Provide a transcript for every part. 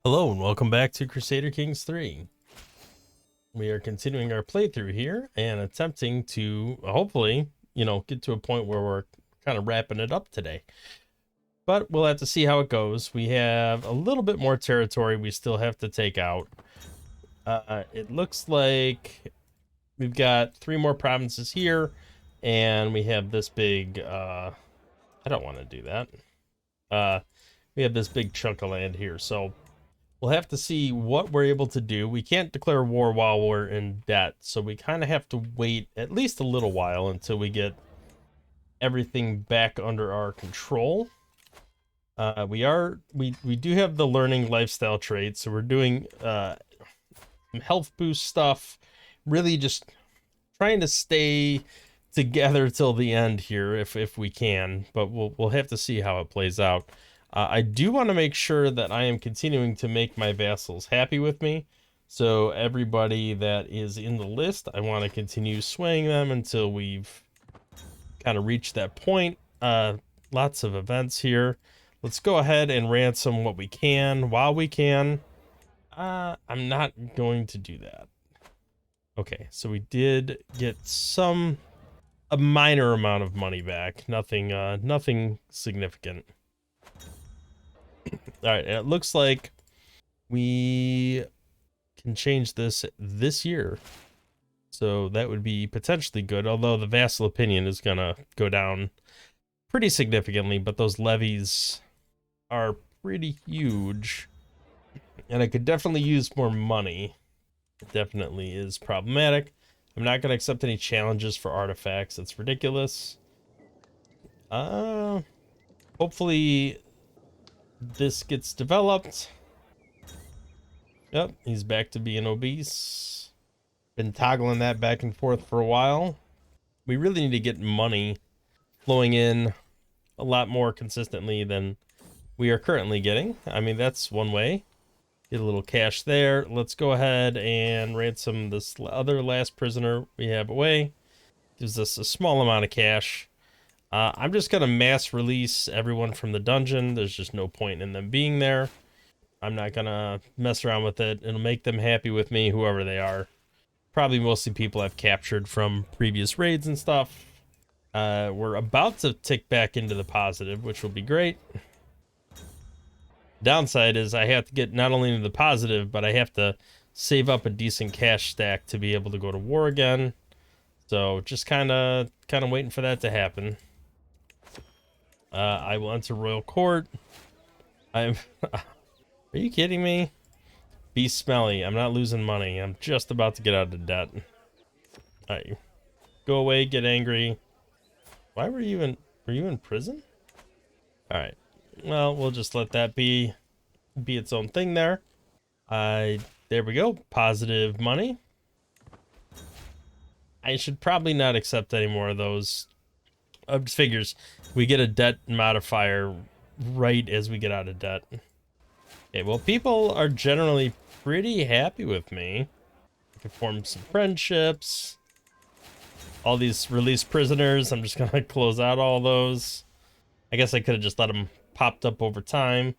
Hello and welcome back to Crusader Kings 3. We are continuing our playthrough here and attempting to hopefully, get to a point where we're kind of wrapping it up today. But we'll have to see how it goes. We have a little bit more territory we still have to take out. It looks like we've got 3 more provinces here and we have this big, I don't want to do that. We have this big chunk of land here, so we'll have to see what we're able to do. We can't declare war while we're in debt, so we kind of have to wait at least a little while until we get everything back under our control. We do have the learning lifestyle traits, so we're doing some health boost stuff, really just trying to stay together till the end here if we can, but we'll have to see how it plays out. I do want to make sure that I am continuing to make my vassals happy with me. So everybody that is in the list, I want to continue swaying them until we've kind of reached that point. Lots of events here. Let's go ahead and ransom what we can while we can. I'm not going to do that. Okay, so we did get a minor amount of money back. Nothing significant. All right, it looks like we can change this year. So that would be potentially good, although the vassal opinion is going to go down pretty significantly, but those levies are pretty huge. And I could definitely use more money. It definitely is problematic. I'm not going to accept any challenges for artifacts. It's ridiculous. Hopefully this gets developed. Yep, he's back to being obese. Been toggling that back and forth for a while. We really need to get money flowing in a lot more consistently than we are currently getting. I mean, that's one way. Get a little cash there. Let's go ahead and ransom this other last prisoner we have away. Gives us a small amount of cash. I'm just going to mass release everyone from the dungeon. There's just no point in them being there. I'm not going to mess around with it. It'll make them happy with me, whoever they are. Probably mostly people I've captured from previous raids and stuff. We're about to tick back into the positive, which will be great. Downside is I have to get not only into the positive, but I have to save up a decent cash stack to be able to go to war again. So just kind of waiting for that to happen. I will enter royal court. Are you kidding me? Be smelly. I'm not losing money. I'm just about to get out of debt. All right. Go away, get angry. Why were you in prison? All right. Well, we'll just let that be its own thing there. There we go. Positive money. I should probably not accept any more of those. Figures we get a debt modifier right as we get out of debt. Okay, well, people are generally pretty happy with me. I can form some friendships. All these released prisoners, I'm just gonna close out all those. I guess I could have just let them popped up over time.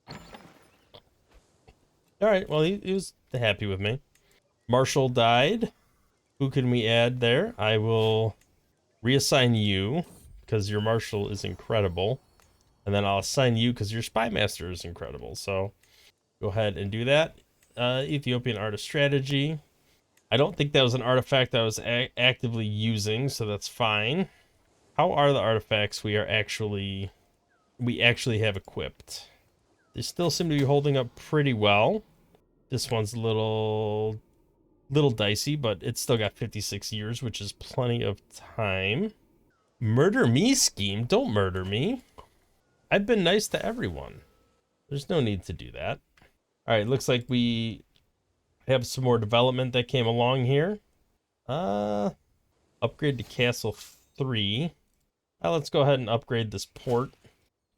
All right, well, he was happy with me. Marshall died. Who can we add there? I will reassign you because your marshal is incredible, and then I'll assign you because your spy master is incredible. So go ahead and do that. Ethiopian art of strategy. I don't think that was an artifact I was actively using, so that's fine. How are the artifacts we actually have equipped? They still seem to be holding up pretty well. This one's a little dicey, but it's still got 56 years, which is plenty of time. Murder me scheme. Don't murder me. I've been nice to everyone. There's no need to do that. All right, looks like we have some more development that came along here. Upgrade to Castle 3. Let's go ahead and upgrade this port.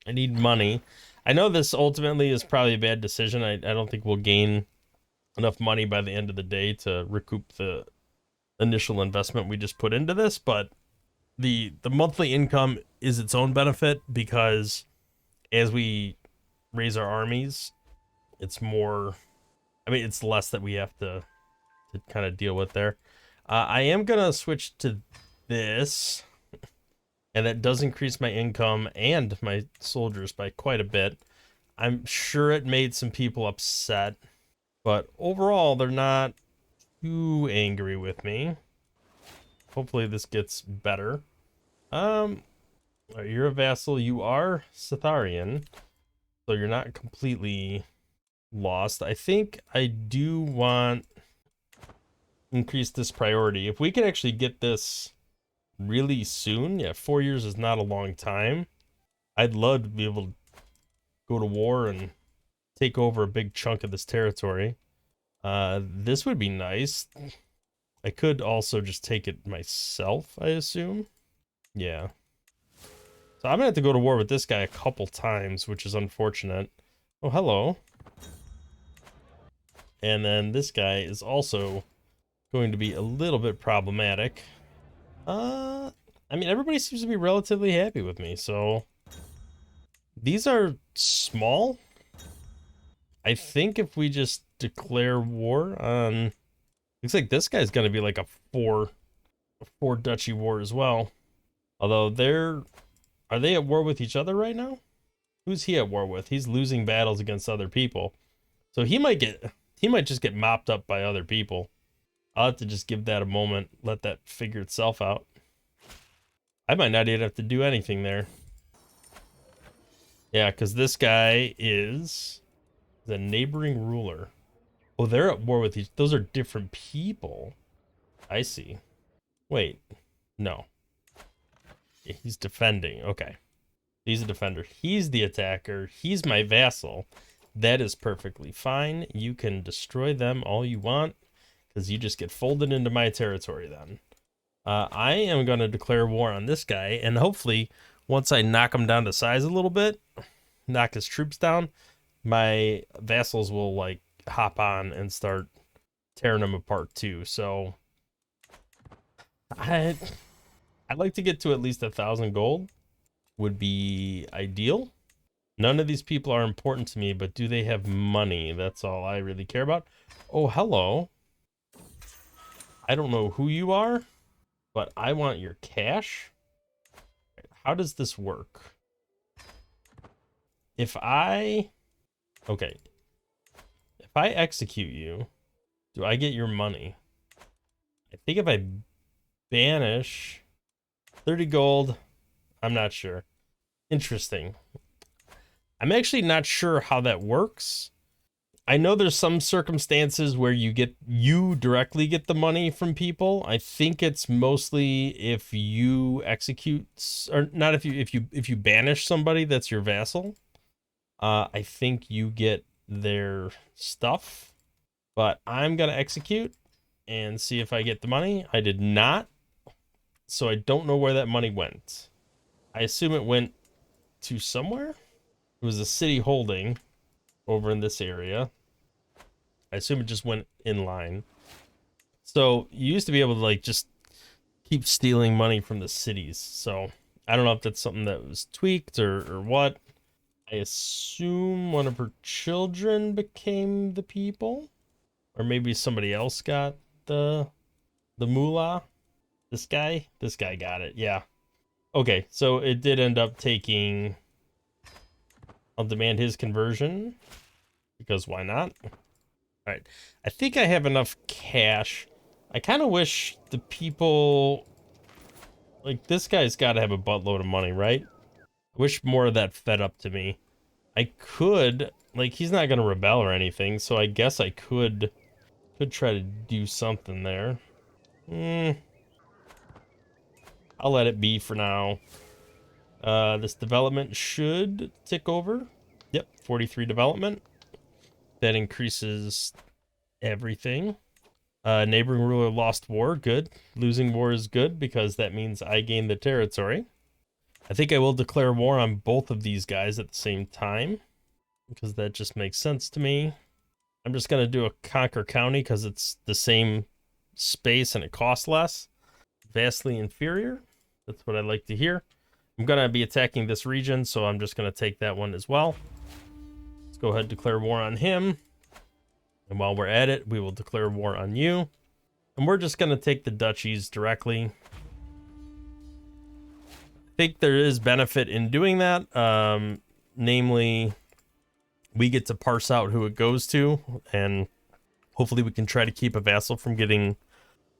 I need money. I know this ultimately is probably a bad decision. I don't think we'll gain enough money by the end of the day to recoup the initial investment we just put into this, but the monthly income is its own benefit because as we raise our armies, it's more, I mean, it's less that we have to kind of deal with there. I am gonna switch to this, and that does increase my income and my soldiers by quite a bit. I'm sure it made some people upset, but overall, they're not too angry with me. Hopefully this gets better. You're a vassal. You are Sitharian, so you're not completely lost. I think I do want increase this priority. If we can actually get this really soon, yeah, 4 years is not a long time. I'd love to be able to go to war and take over a big chunk of this territory. This would be nice. I could also just take it myself, I assume. Yeah. So I'm gonna have to go to war with this guy a couple times, which is unfortunate. Oh, hello. And then this guy is also going to be a little bit problematic. I mean, everybody seems to be relatively happy with me, so these are small. I think if we just declare war on, looks like this guy's gonna be like a four duchy war as well. Although are they at war with each other right now? Who's he at war with? He's losing battles against other people. So he might just get mopped up by other people. I'll have to just give that a moment, let that figure itself out. I might not even have to do anything there. Yeah, because this guy is the neighboring ruler. Oh, they're at war with those are different people. I see. Wait, no. He's defending. Okay. He's a defender. He's the attacker. He's my vassal. That is perfectly fine. You can destroy them all you want, because you just get folded into my territory then. I am going to declare war on this guy, and hopefully, once I knock him down to size a little bit, knock his troops down, my vassals will, like, hop on and start tearing him apart too. So, I'd like to get to at least 1,000 gold. Would be ideal. None of these people are important to me, but do they have money? That's all I really care about. Oh, hello. I don't know who you are, but I want your cash. How does this work? Okay, if I execute you, do I get your money? I think if I banish 30 gold, I'm not sure. Interesting. I'm actually not sure how that works. I know there's some circumstances where you directly get the money from people. I think it's mostly if you execute, or not, if you banish somebody that's your vassal. I think you get their stuff, but I'm gonna execute and see if I get the money. I did not, so I don't know where that money went. I assume it went to somewhere. It was a city holding over in this area. I assume it just went in line. So you used to be able to, like, just keep stealing money from the cities. So I don't know if that's something that was tweaked or what. I assume one of her children became the people, or maybe somebody else got the moolah. This guy got it. Yeah. Okay, so it did end up taking. I'll demand his conversion, because why not? All right, I think I have enough cash. I kind of wish the people, like, this guy's got to have a buttload of money, right? I wish more of that fed up to me. I could, like, he's not gonna rebel or anything, so I guess I could try to do something there. I'll let it be for now. This development should tick over. Yep, 43 development. That increases everything. Neighboring ruler lost war, good. Losing war is good, because that means I gain the territory. I think I will declare war on both of these guys at the same time, because that just makes sense to me. I'm just going to do a conquer county because it's the same space and it costs less. Vastly inferior. That's what I like to hear. I'm going to be attacking this region, so I'm just going to take that one as well. Let's Go ahead, declare war on him. And while we're at it, we will declare war on you. And we're just going to take the duchies directly. I think there is benefit in doing that. Namely, we get to parse out who it goes to. And hopefully we can try to keep a vassal from getting,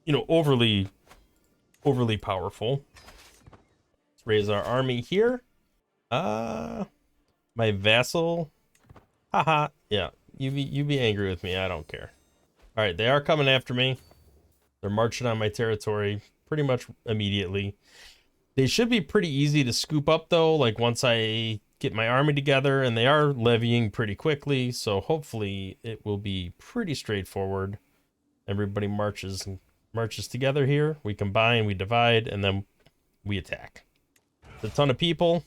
you know, overly powerful. Let's raise our army here. My vassal. Haha. Yeah. You be angry with me. I don't care. All right, they are coming after me. They're marching on my territory pretty much immediately. They should be pretty easy to scoop up, though, like once I get my army together, and they are levying pretty quickly, so hopefully it will be pretty straightforward. Everybody marches together here. We combine, we divide, and then we attack. It's a ton of people,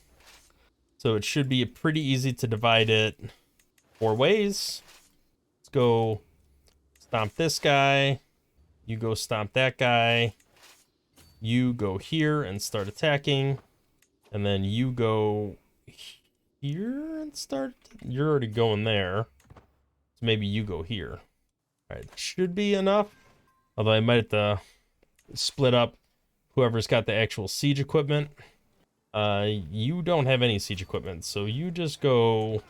so it should be pretty easy to divide it 4 ways. Let's go stomp this guy. You go stomp that guy. You go here and start attacking. And then you go here and start. You're already going there. So maybe you go here. All right, that should be enough. Although I might have to split up whoever's got the actual siege equipment. You don't have any siege equipment, so you just go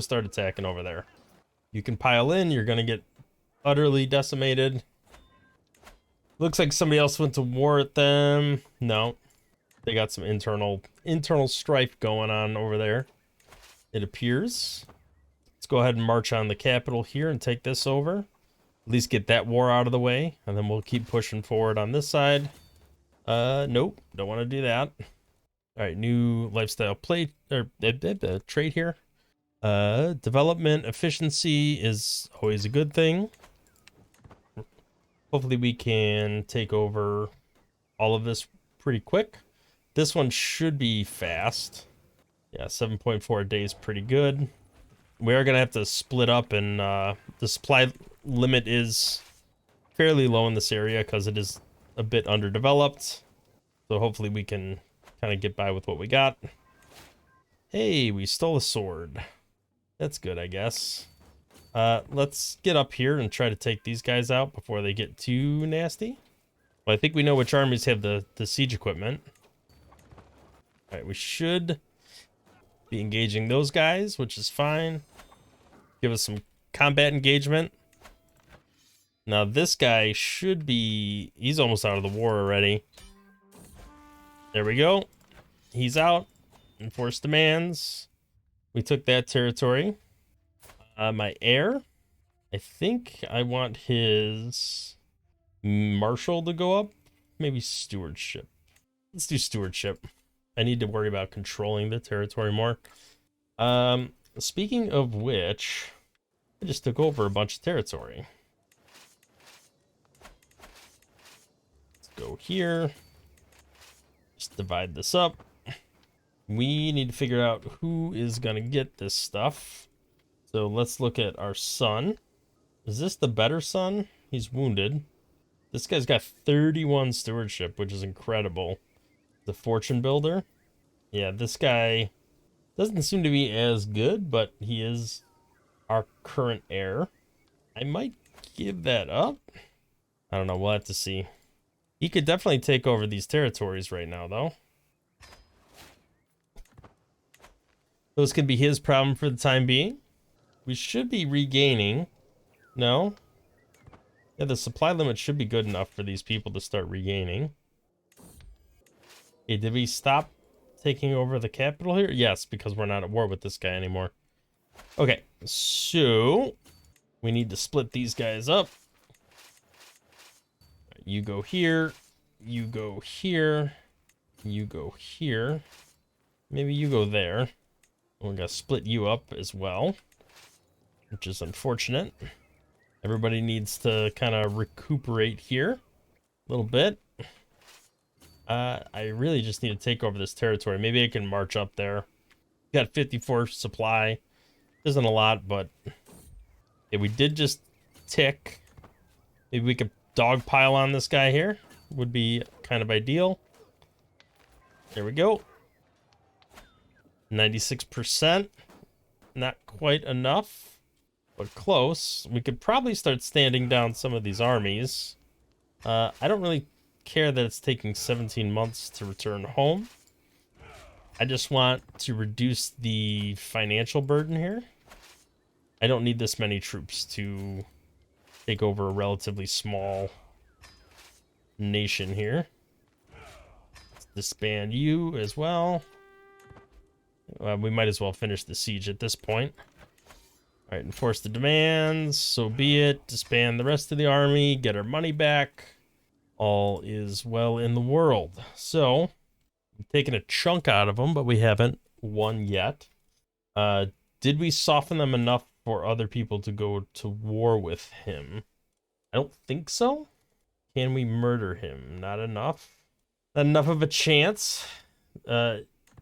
start attacking over there. You can pile in, you're gonna get utterly decimated. Looks like somebody else went to war with them. No. They got some internal strife going on over there, it appears. Let's go ahead and march on the capital here and take this over. At least get that war out of the way, and then we'll keep pushing forward on this side. Nope, don't want to do that. All right, new lifestyle trade here. Development efficiency is always a good thing. Hopefully we can take over all of this pretty quick. This one should be fast. Yeah, 7.4 a day is pretty good. We are going to have to split up, and the supply limit is fairly low in this area because it is a bit underdeveloped. So hopefully we can kind of get by with what we got. Hey, we stole a sword. That's good, I guess. Let's get up here and try to take these guys out before they get too nasty. Well, I think we know which armies have the siege equipment. All right, we should be engaging those guys, which is fine. Give us some combat engagement. Now this guy should be... He's almost out of the war already. There we go. He's out. Enforced demands. We took that territory. My heir, I think I want his marshal to go up. Maybe stewardship. Let's do stewardship. I need to worry about controlling the territory more. Speaking of which, I just took over a bunch of territory. Let's go here. Just divide this up. We need to figure out who is going to get this stuff. So let's look at our son. Is this the better son? He's wounded. This guy's got 31 stewardship, which is incredible. The fortune builder. Yeah, this guy doesn't seem to be as good, but he is our current heir. I might give that up. I don't know. We'll have to see. He could definitely take over these territories right now, though. Those could be his problem for the time being. We should be regaining. No? Yeah, the supply limit should be good enough for these people to start regaining. Okay, did we stop taking over the capital here? Yes, because we're not at war with this guy anymore. Okay, so we need to split these guys up. You go here. You go here. You go here. Maybe you go there. We're going to split you up as well, which is unfortunate. Everybody needs to kind of recuperate here a little bit. I really just need to take over this territory. Maybe I can march up there. Got 54 supply. Isn't a lot, but yeah, we did just tick. Maybe we could dogpile on this guy here. Would be kind of ideal. There we go. 96%. not quite enough, but close. We could probably start standing down some of these armies. I don't really care that it's taking 17 months to return home. I just want to reduce the financial burden here. I don't need this many troops to take over a relatively small nation here. Let's disband you as well. We might as well finish the siege at this point. All right, enforce the demands. So be it. Disband the rest of the army. Get our money back. All is well in the world. So, I'm taking a chunk out of them, but we haven't won yet. Did we soften them enough for other people to go to war with him? I don't think so. Can we murder him? Not enough. Not enough of a chance.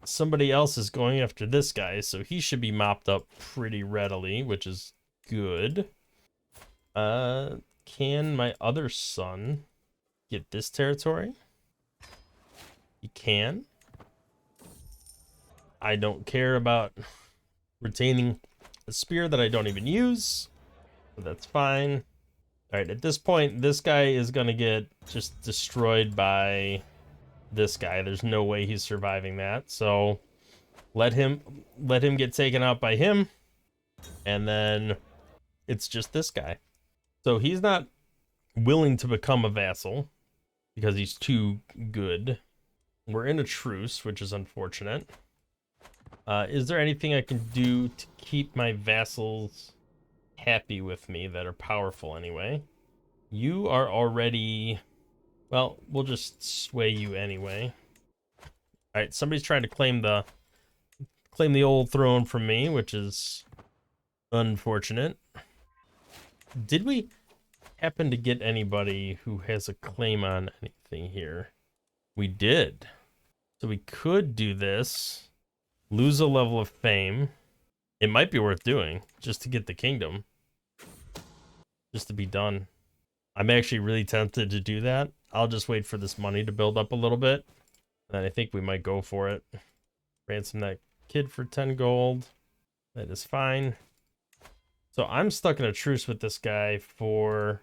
Somebody else is going after this guy, so he should be mopped up pretty readily, which is good. Can my other son get this territory? He can. I don't care about retaining a spear that I don't even use, so that's fine. All right, at this point, this guy is gonna get just destroyed by this guy. There's no way he's surviving that. So let him get taken out by him, and then it's just this guy. So he's not willing to become a vassal because he's too good. We're in a truce, which is unfortunate. Is there anything I can do to keep my vassals happy with me that are powerful anyway? You are already... Well, we'll just sway you anyway. All right, somebody's trying to claim the old throne from me, which is unfortunate. Did we happen to get anybody who has a claim on anything here? We did. So we could do this, lose a level of fame. It might be worth doing just to get the kingdom, just to be done. I'm actually really tempted to do that. I'll just wait for this money to build up a little bit, and I think we might go for it. Ransom that kid for 10 gold. That is fine. So I'm stuck in a truce with this guy for,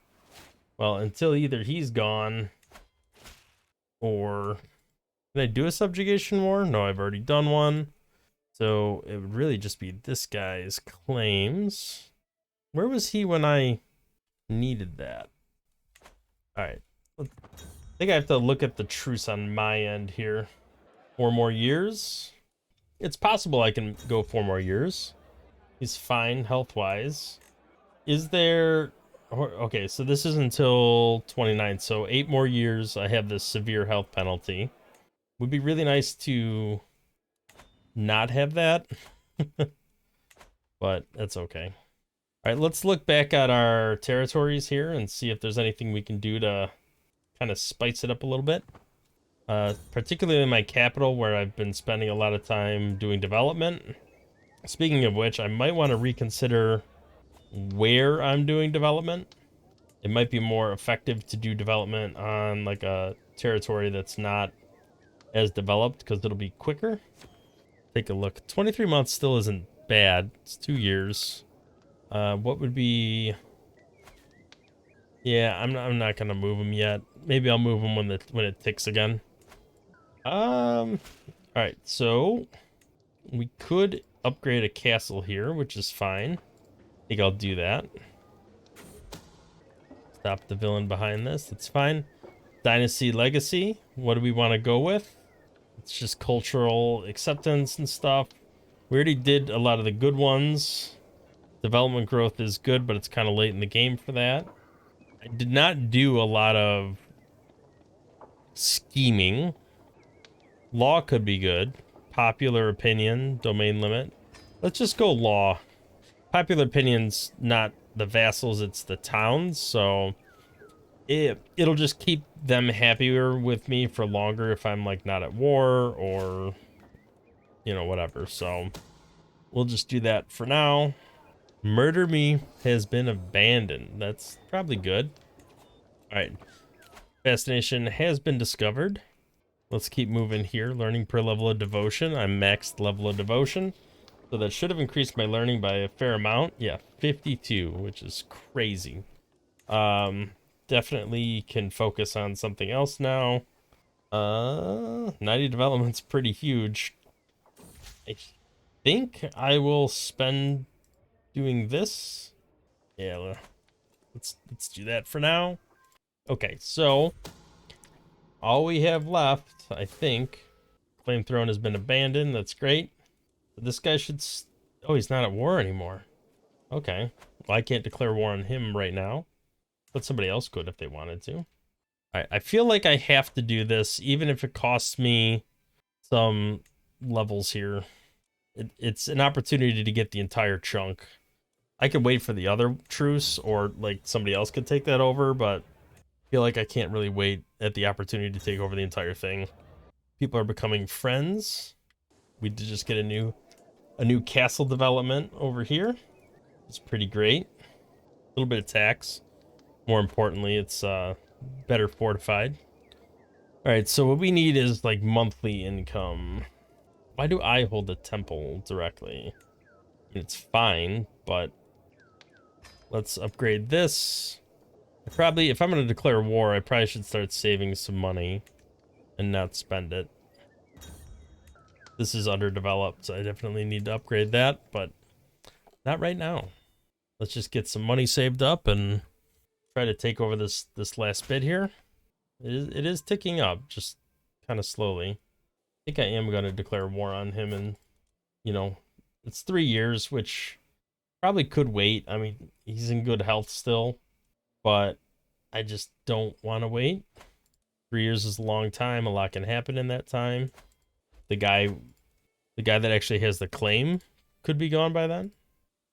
well, until either he's gone or... Can I do a subjugation war? No, I've already done one. So it would really just be this guy's claims. Where was he when I needed that? All right. I think I have to look at the truce on my end here. 4 more years. It's possible I can go 4 more years. He's fine health-wise. Is there... Okay, so this is until 29. So 8 more years, I have this severe health penalty. Would be really nice to not have that. But that's okay. All right, let's look back at our territories here and see if there's anything we can do to kind of spice it up a little bit. Particularly in my capital, where I've been spending a lot of time doing development. Speaking of which, I might want to reconsider where I'm doing development. It might be more effective to do development on like a territory that's not as developed, because it'll be quicker. Take a look. 23 months still isn't bad. It's 2 years. What would be... Yeah, I'm not gonna move them yet. Maybe I'll move them when it ticks again. All right, so we could upgrade a castle here, which is fine. I think I'll do that. Stop the villain behind this. That's fine. Dynasty legacy. What do we want to go with? It's just cultural acceptance and stuff. We already did a lot of the good ones. Development growth is good, but it's kind of late in the game for that. I did not do a lot of scheming. Law could be good. Popular opinion, domain limit. Let's just go law. Popular opinion's not the vassals, it's the towns, so it'll just keep them happier with me for longer if I'm like not at war or, you know, whatever. So we'll just do that for now. Murder me has been abandoned. That's probably good. All right. Fascination has been discovered. Let's keep moving here. Learning per level of devotion. I'm maxed level of devotion. So that should have increased my learning by a fair amount. Yeah, 52, which is crazy. Definitely can focus on something else now. 90 development's pretty huge. I think I will spend doing this. Yeah, let's do that for now. Okay, so all we have left, I think, flamethrower has been abandoned. That's great. But this guy should. Oh, he's not at war anymore. Okay. Well, I can't declare war on him right now, but somebody else could if they wanted to. All right. I feel like I have to do this, even if it costs me some levels here. It's an opportunity to get the entire chunk. I could wait for the other truce, or like somebody else could take that over, but I feel like I can't really wait at the opportunity to take over the entire thing. People are becoming friends. We did just get a new castle development over here. It's pretty great. A little bit of tax. More importantly, it's better fortified. All right, so what we need is like monthly income. Why do I hold the temple directly? It's fine, but let's upgrade this. Probably, if I'm going to declare war, I probably should start saving some money and not spend it. This is underdeveloped, so I definitely need to upgrade that, but not right now. Let's just get some money saved up and try to take over this last bit here. It is ticking up, just kind of slowly. I think I am going to declare war on him, and, you know, it's 3 years, which probably could wait. I mean, he's in good health still, but I just don't want to wait. 3 years is a long time. A lot can happen in that time. The guy that actually has the claim could be gone by then.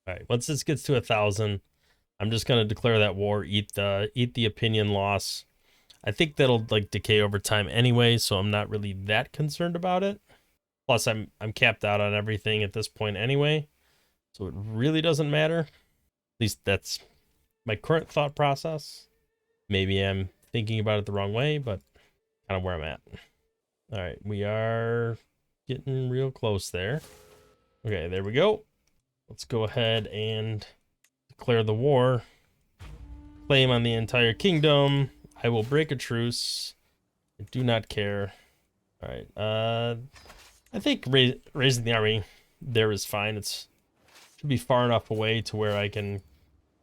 All right, once this gets to 1,000, I'm just gonna declare that war. Eat the opinion loss. I think that'll like decay over time anyway, so I'm not really that concerned about it. Plus, I'm capped out on everything at this point anyway, so it really doesn't matter. At least that's my current thought process. Maybe I'm thinking about it the wrong way, but kind of where I'm at. All right, we are getting real close there. Okay, there we go. Let's go ahead and declare the war. Claim on the entire kingdom. I will break a truce. I do not care. All right. I think raising the army there is fine. It should be far enough away to where I can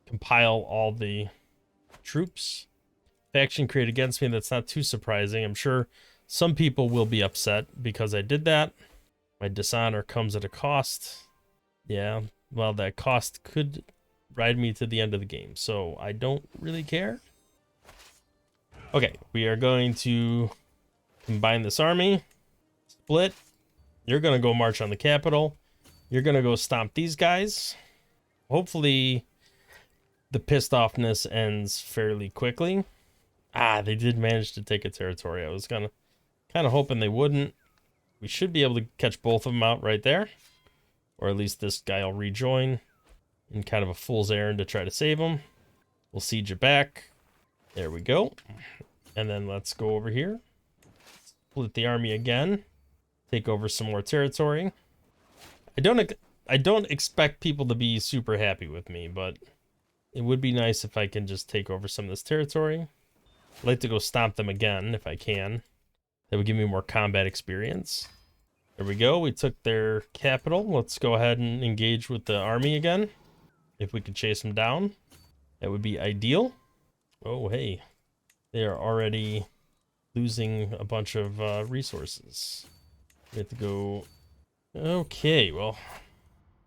compile all the troops. Faction created against me. That's not too surprising. I'm sure some people will be upset because I did that. My dishonor comes at a cost. Yeah, well, that cost could ride me to the end of the game, so I don't really care. Okay, we are going to combine this army. Split. You're going to go march on the capital. You're going to go stomp these guys. Hopefully, the pissed offness ends fairly quickly. Ah, they did manage to take a territory. I was kind of hoping they wouldn't. We should be able to catch both of them out right there. Or at least this guy will rejoin in kind of a fool's errand to try to save him. We'll siege it back. There we go. And then let's go over here. Split the army again. Take over some more territory. I don't expect people to be super happy with me, but it would be nice if I can just take over some of this territory. I'd like to go stomp them again if I can. That would give me more combat experience. There we go. We took their capital. Let's go ahead and engage with the army again. If we could chase them down, that would be ideal. Oh, hey. They are already losing a bunch of resources. We have to go... Okay, well,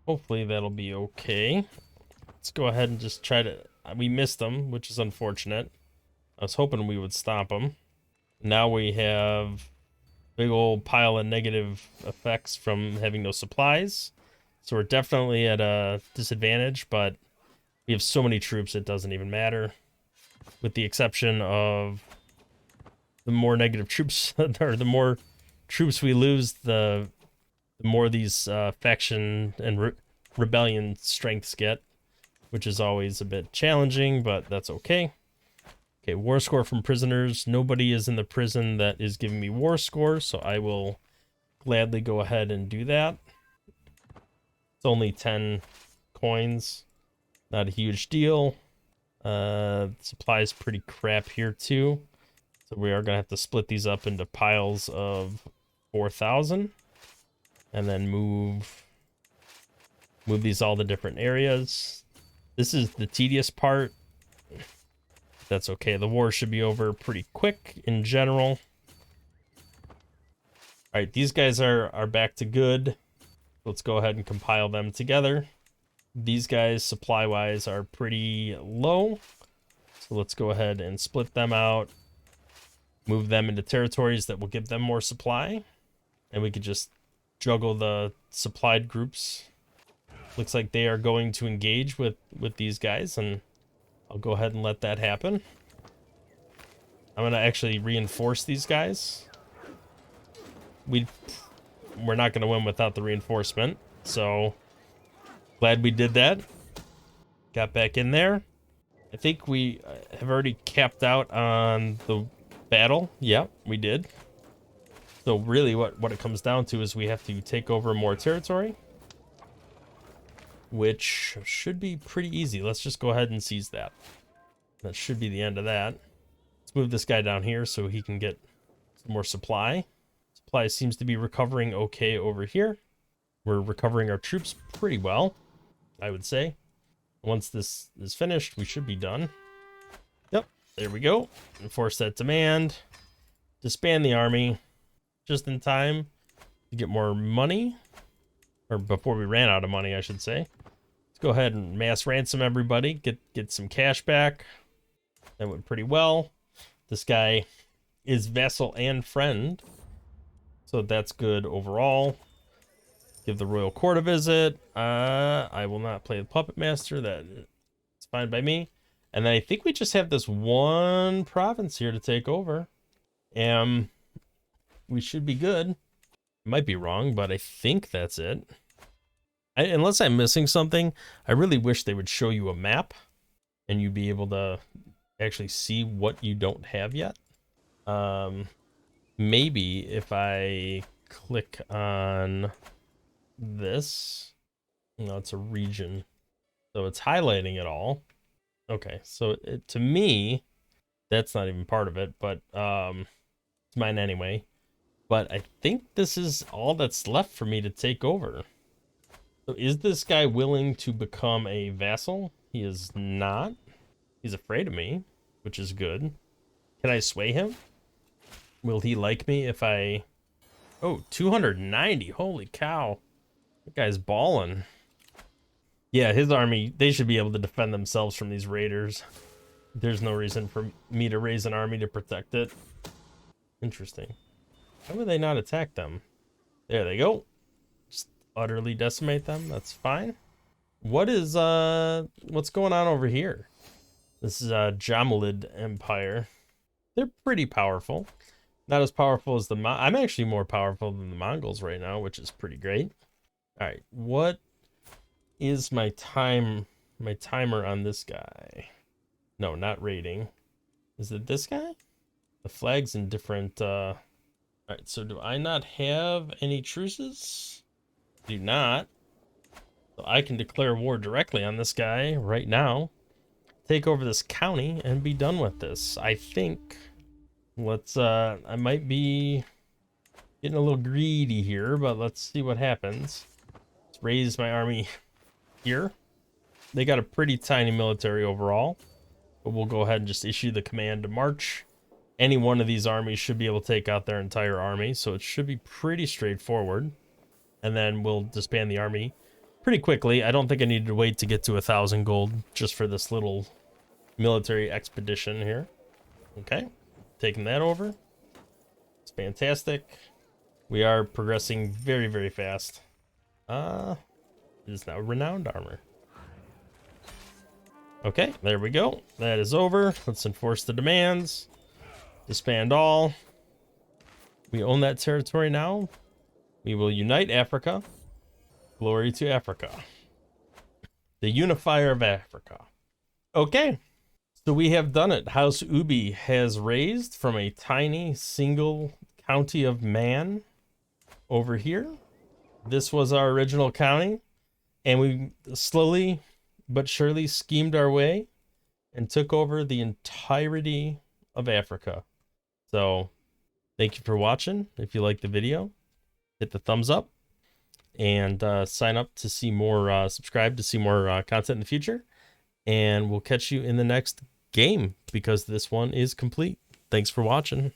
hopefully that'll be okay. Let's go ahead and just try to... We missed them, which is unfortunate. I was hoping we would stop them. Now we have big old pile of negative effects from having no supplies. So we're definitely at a disadvantage, but we have so many troops it doesn't even matter. With the exception of the more negative troops, or the more troops we lose, the more these faction and rebellion strengths get, which is always a bit challenging, but that's okay. Okay, war score from prisoners. Nobody is in the prison that is giving me war score, so I will gladly go ahead and do that. It's only 10 coins. Not a huge deal. Supply's pretty crap here too. So we are gonna have to split these up into piles of 4,000 and then move these all to different areas. This is the tedious part. That's okay. The war should be over pretty quick in general. All right, these guys are back to good. Let's go ahead and compile them together. These guys, supply-wise, are pretty low. So let's go ahead and split them out. Move them into territories that will give them more supply. And we could just juggle the supplied groups. Looks like they are going to engage with these guys, and I'll go ahead and let that happen. I'm going to actually reinforce these guys. We're not going to win without the reinforcement, so glad we did that. Got back in there. I think we have already capped out on the battle. Yeah, we did. So really what it comes down to is we have to take over more territory, which should be pretty easy. Let's just go ahead and seize that. That should be the end of that. Let's move this guy down here so he can get some more supply. Supply seems to be recovering okay over here. We're recovering our troops pretty well, I would say. Once this is finished, we should be done. Yep, there we go. Enforce that demand. Disband the army just in time to get more money. Or before we ran out of money, I should say. Let's go ahead and mass ransom everybody. Get some cash back. That went pretty well. This guy is vassal and friend, so that's good overall. Give the royal court a visit. I will not play the puppet master. That's fine by me. And then I think we just have this one province here to take over. We should be good. Might be wrong, but I think that's it. Unless I'm missing something, I really wish they would show you a map and you'd be able to actually see what you don't have yet. Maybe if I click on this, no, it's a region, so it's highlighting it all. Okay, so to me, that's not even part of it, but it's mine anyway. But I think this is all that's left for me to take over. So is this guy willing to become a vassal? He is not. He's afraid of me, which is good. Can I sway him? Will he like me if I... Oh, 290. Holy cow. That guy's balling. Yeah, his army, they should be able to defend themselves from these raiders. There's no reason for me to raise an army to protect it. Interesting. Why would they not attack them? There they go. Just utterly decimate them. That's fine. What is what's going on over here? This is Jamalid Empire. They're pretty powerful. Not as powerful as the I'm actually more powerful than the Mongols right now, which is pretty great. All right, what is my timer on this guy? No, not rating. Is it this guy? The flag's in different all right, so do I not have any truces? Do not. So I can declare war directly on this guy right now. Take over this county and be done with this. I think. Let's I might be getting a little greedy here, but let's see what happens. Let's raise my army here. They got a pretty tiny military overall, but we'll go ahead and just issue the command to march. Any one of these armies should be able to take out their entire army, so it should be pretty straightforward. And then we'll disband the army pretty quickly. I don't think I needed to wait to get to 1,000 gold just for this little military expedition here. Okay, taking that over. It's fantastic. We are progressing very, very fast. It is now renowned armor. Okay, there we go. That is over. Let's enforce the demands. Disband all. We own that territory now. We will unite Africa. Glory to Africa. The unifier of Africa. Okay. So we have done it. House Ubi has raised from a tiny single county of Man over here. This was our original county. And we slowly but surely schemed our way and took over the entirety of Africa. So thank you for watching. If you like the video, hit the thumbs up and sign up to see more, subscribe to see more content in the future. And we'll catch you in the next game because this one is complete. Thanks for watching.